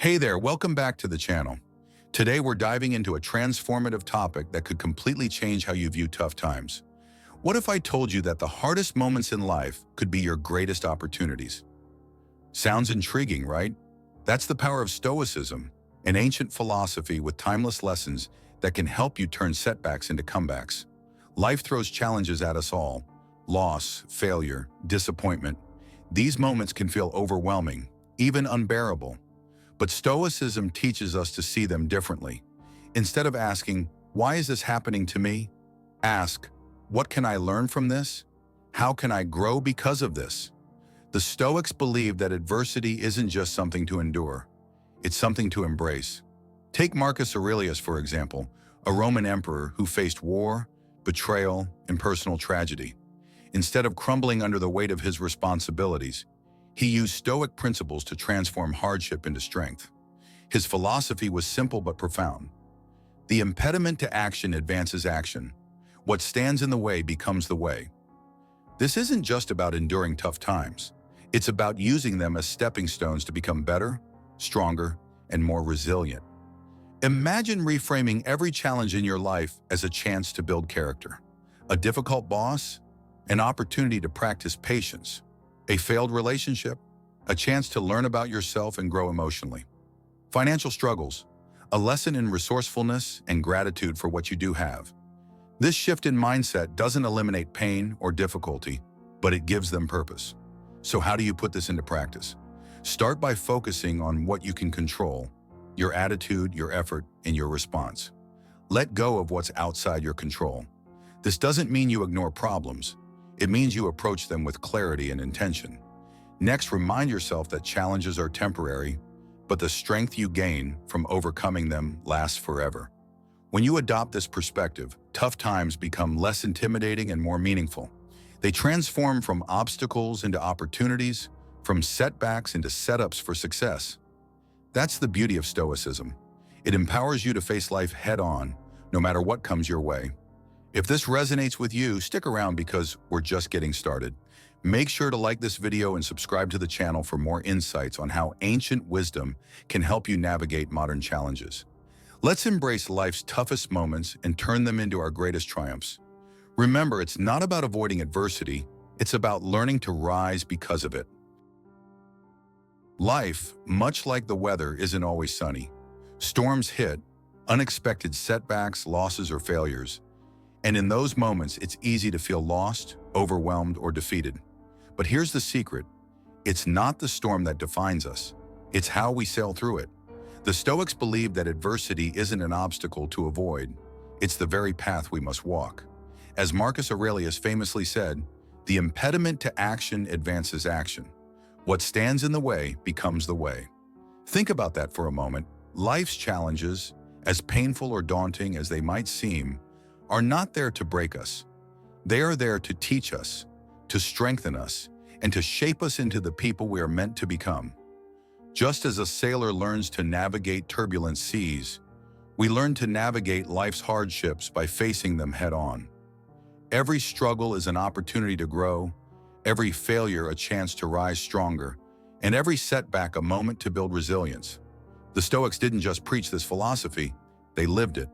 Hey there, welcome back to the channel. Today we're diving into a transformative topic that could completely change how you view tough times. What if I told you that the hardest moments in life could be your greatest opportunities? Sounds intriguing, right? That's the power of Stoicism, an ancient philosophy with timeless lessons that can help you turn setbacks into comebacks. Life throws challenges at us all: loss, failure, disappointment. These moments can feel overwhelming, even unbearable. But Stoicism teaches us to see them differently. Instead of asking, "Why is this happening to me?" ask, "What can I learn from this? How can I grow because of this?" The Stoics believe that adversity isn't just something to endure, it's something to embrace. Take Marcus Aurelius, for example, a Roman emperor who faced war, betrayal, and personal tragedy. Instead of crumbling under the weight of his responsibilities, he used Stoic principles to transform hardship into strength. His philosophy was simple but profound. The impediment to action advances action. What stands in the way becomes the way. This isn't just about enduring tough times. It's about using them as stepping stones to become better, stronger, and more resilient. Imagine reframing every challenge in your life as a chance to build character. A difficult boss, an opportunity to practice patience. A failed relationship, a chance to learn about yourself and grow emotionally. Financial struggles, a lesson in resourcefulness and gratitude for what you do have. This shift in mindset doesn't eliminate pain or difficulty, but it gives them purpose. So how do you put this into practice? Start by focusing on what you can control: your attitude, your effort, and your response. Let go of what's outside your control. This doesn't mean you ignore problems. It means you approach them with clarity and intention. Next, remind yourself that challenges are temporary, but the strength you gain from overcoming them lasts forever. When you adopt this perspective, tough times become less intimidating and more meaningful. They transform from obstacles into opportunities, from setbacks into setups for success. That's the beauty of Stoicism. It empowers you to face life head-on, no matter what comes your way. If this resonates with you, stick around because we're just getting started. Make sure to like this video and subscribe to the channel for more insights on how ancient wisdom can help you navigate modern challenges. Let's embrace life's toughest moments and turn them into our greatest triumphs. Remember, it's not about avoiding adversity, it's about learning to rise because of it. Life, much like the weather, isn't always sunny. Storms hit, unexpected setbacks, losses, or failures. And in those moments, it's easy to feel lost, overwhelmed, or defeated. But here's the secret. It's not the storm that defines us. It's how we sail through it. The Stoics believe that adversity isn't an obstacle to avoid. It's the very path we must walk. As Marcus Aurelius famously said, "The impediment to action advances action. What stands in the way becomes the way." Think about that for a moment. Life's challenges, as painful or daunting as they might seem, are not there to break us. They are there to teach us, to strengthen us, and to shape us into the people we are meant to become. Just as a sailor learns to navigate turbulent seas, we learn to navigate life's hardships by facing them head-on. Every struggle is an opportunity to grow, every failure a chance to rise stronger, and every setback a moment to build resilience. The Stoics didn't just preach this philosophy, they lived it.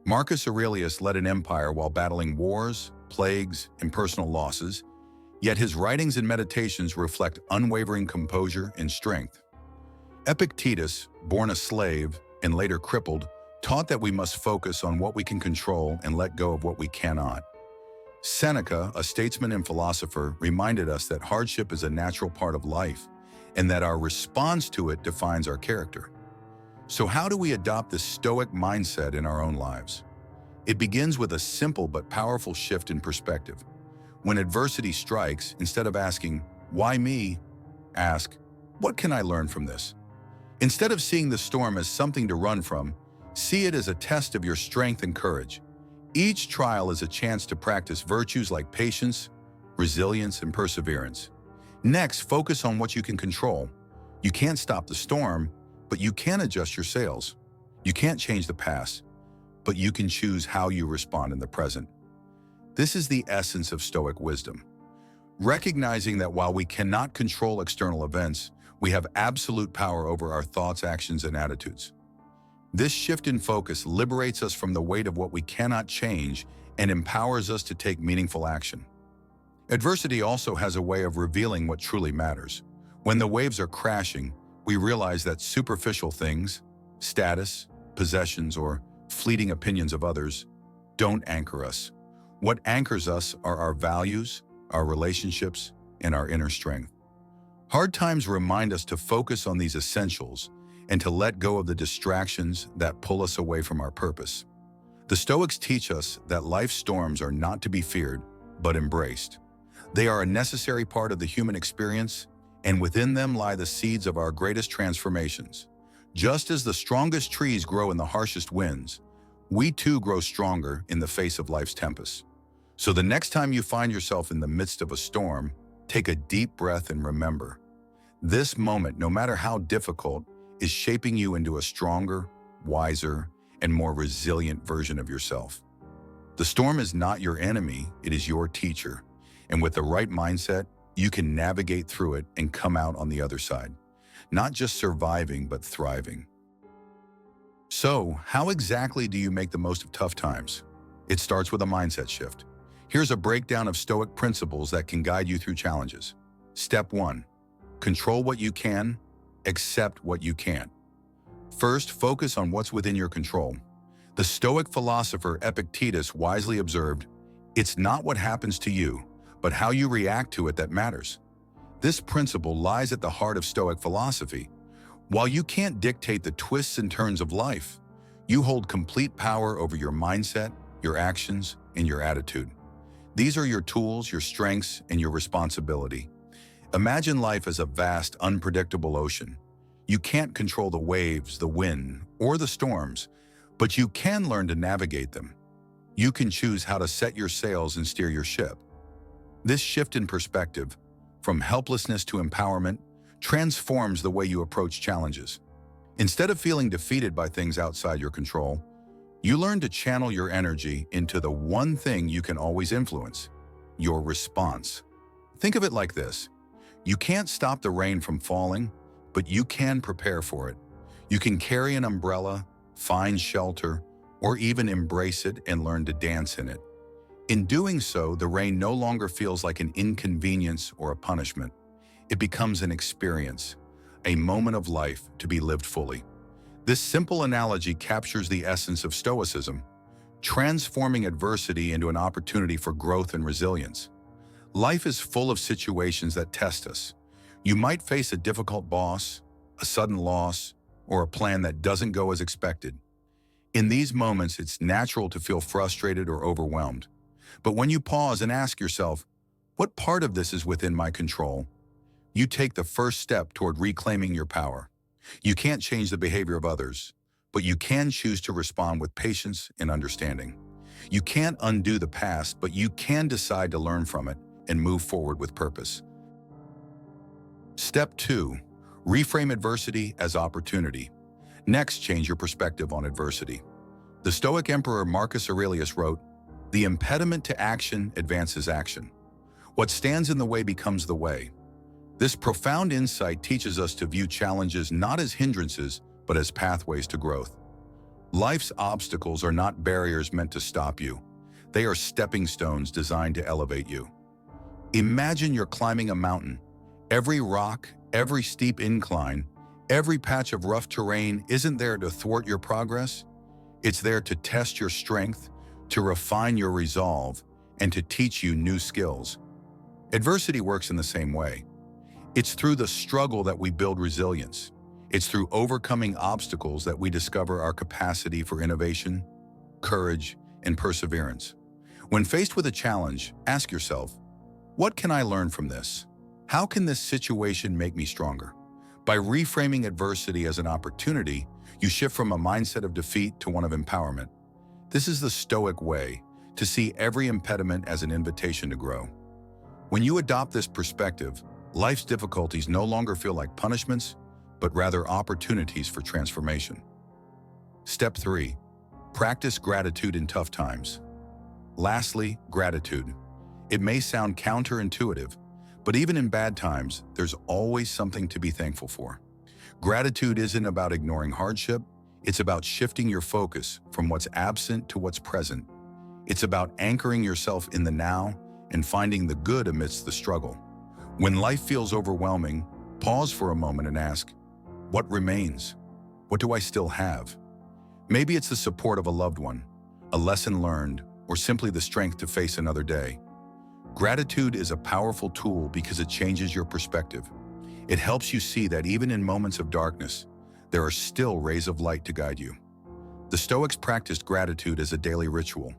Marcus Aurelius led an empire while battling wars, plagues, and personal losses, yet his writings and meditations reflect unwavering composure and strength. Epictetus, born a slave and later crippled, taught that we must focus on what we can control and let go of what we cannot. Seneca, a statesman and philosopher, reminded us that hardship is a natural part of life and that our response to it defines our character. So how do we adopt this Stoic mindset in our own lives? It begins with a simple but powerful shift in perspective. When adversity strikes, instead of asking, "Why me?" ask, "What can I learn from this?" Instead of seeing the storm as something to run from, see it as a test of your strength and courage. Each trial is a chance to practice virtues like patience, resilience, and perseverance. Next, focus on what you can control. You can't stop the storm, but you can adjust your sails. You can't change the past, but you can choose how you respond in the present. This is the essence of Stoic wisdom. Recognizing that while we cannot control external events, We have absolute power over our thoughts, actions, and attitudes. This shift in focus liberates us from the weight of what we cannot change and empowers us to take meaningful action. Adversity also has a way of revealing what truly matters. When the waves are crashing, we realize that superficial things, status, possessions, or fleeting opinions of others, don't anchor us. What anchors us are our values, our relationships, and our inner strength. Hard times remind us to focus on these essentials and to let go of the distractions that pull us away from our purpose. The Stoics teach us that life's storms are not to be feared, but embraced. They are a necessary part of the human experience, and within them lie the seeds of our greatest transformations. Just as the strongest trees grow in the harshest winds, we too grow stronger in the face of life's tempests. So the next time you find yourself in the midst of a storm, take a deep breath and remember, this moment, no matter how difficult, is shaping you into a stronger, wiser, and more resilient version of yourself. The storm is not your enemy, it is your teacher. And with the right mindset, you can navigate through it and come out on the other side. Not just surviving, but thriving. So, how exactly do you make the most of tough times? It starts with a mindset shift. Here's a breakdown of Stoic principles that can guide you through challenges. Step 1. Control what you can, accept what you can't. First, focus on what's within your control. The Stoic philosopher Epictetus wisely observed, "It's not what happens to you, but how you react to it that matters." This principle lies at the heart of Stoic philosophy. While you can't dictate the twists and turns of life, you hold complete power over your mindset, your actions, and your attitude. These are your tools, your strengths, and your responsibility. Imagine life as a vast, unpredictable ocean. You can't control the waves, the wind, or the storms, but you can learn to navigate them. You can choose how to set your sails and steer your ship. This shift in perspective, from helplessness to empowerment, transforms the way you approach challenges. Instead of feeling defeated by things outside your control, you learn to channel your energy into the one thing you can always influence, your response. Think of it like this. You can't stop the rain from falling, but you can prepare for it. You can carry an umbrella, find shelter, or even embrace it and learn to dance in it. In doing so, the rain no longer feels like an inconvenience or a punishment. It becomes an experience, a moment of life to be lived fully. This simple analogy captures the essence of Stoicism, transforming adversity into an opportunity for growth and resilience. Life is full of situations that test us. You might face a difficult boss, a sudden loss, or a plan that doesn't go as expected. In these moments, it's natural to feel frustrated or overwhelmed. But when you pause and ask yourself, what part of this is within my control? You take the first step toward reclaiming your power. You can't change the behavior of others, but you can choose to respond with patience and understanding. You can't undo the past, but you can decide to learn from it and move forward with purpose. Step 2. Reframe adversity as opportunity. Next, change your perspective on adversity. The Stoic Emperor Marcus Aurelius wrote, "The impediment to action advances action. What stands in the way becomes the way." This profound insight teaches us to view challenges not as hindrances, but as pathways to growth. Life's obstacles are not barriers meant to stop you. They are stepping stones designed to elevate you. Imagine you're climbing a mountain. Every rock, every steep incline, every patch of rough terrain isn't there to thwart your progress. It's there to test your strength, to refine your resolve, and to teach you new skills. Adversity works in the same way. It's through the struggle that we build resilience. It's through overcoming obstacles that we discover our capacity for innovation, courage, and perseverance. When faced with a challenge, ask yourself, what can I learn from this? How can this situation make me stronger? By reframing adversity as an opportunity, you shift from a mindset of defeat to one of empowerment. This is the Stoic way, to see every impediment as an invitation to grow. When you adopt this perspective, life's difficulties no longer feel like punishments, but rather opportunities for transformation. Step 3. Practice gratitude in tough times. Lastly, gratitude. It may sound counterintuitive, But even in bad times, there's always something to be thankful for. Gratitude isn't about ignoring hardship. It's about shifting your focus from what's absent to what's present. It's about anchoring yourself in the now and finding the good amidst the struggle. When life feels overwhelming, pause for a moment and ask, what remains? What do I still have? Maybe it's the support of a loved one, a lesson learned, or simply the strength to face another day. Gratitude is a powerful tool because it changes your perspective. It helps you see that even in moments of darkness, there are still rays of light to guide you. The Stoics practiced gratitude as a daily ritual.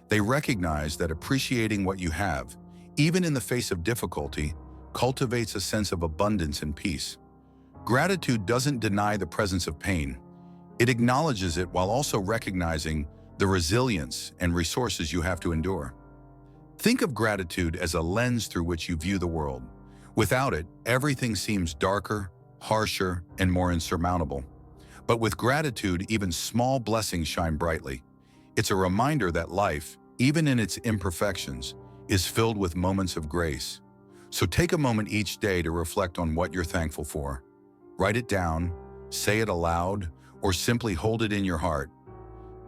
They recognized that appreciating what you have, even in the face of difficulty, cultivates a sense of abundance and peace. Gratitude doesn't deny the presence of pain. It acknowledges it while also recognizing the resilience and resources you have to endure. Think of gratitude as a lens through which you view the world. Without it, everything seems darker, harsher, and more insurmountable. But with gratitude, even small blessings shine brightly. It's a reminder that life, even in its imperfections, is filled with moments of grace. So take a moment each day to reflect on what you're thankful for. Write it down, say it aloud, or simply hold it in your heart.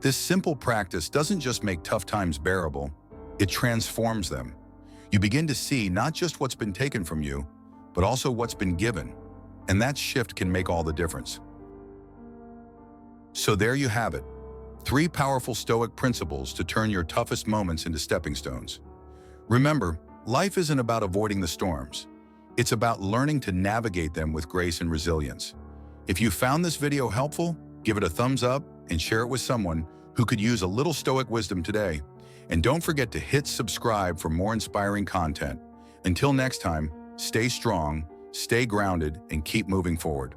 This simple practice doesn't just make tough times bearable, it transforms them. You begin to see not just what's been taken from you, but also what's been given. And that shift can make all the difference. So there you have it, 3 powerful Stoic principles to turn your toughest moments into stepping stones. Remember, life isn't about avoiding the storms. It's about learning to navigate them with grace and resilience. If you found this video helpful, give it a thumbs up and share it with someone who could use a little Stoic wisdom today. And don't forget to hit subscribe for more inspiring content. Until next time, stay strong, stay grounded, and keep moving forward.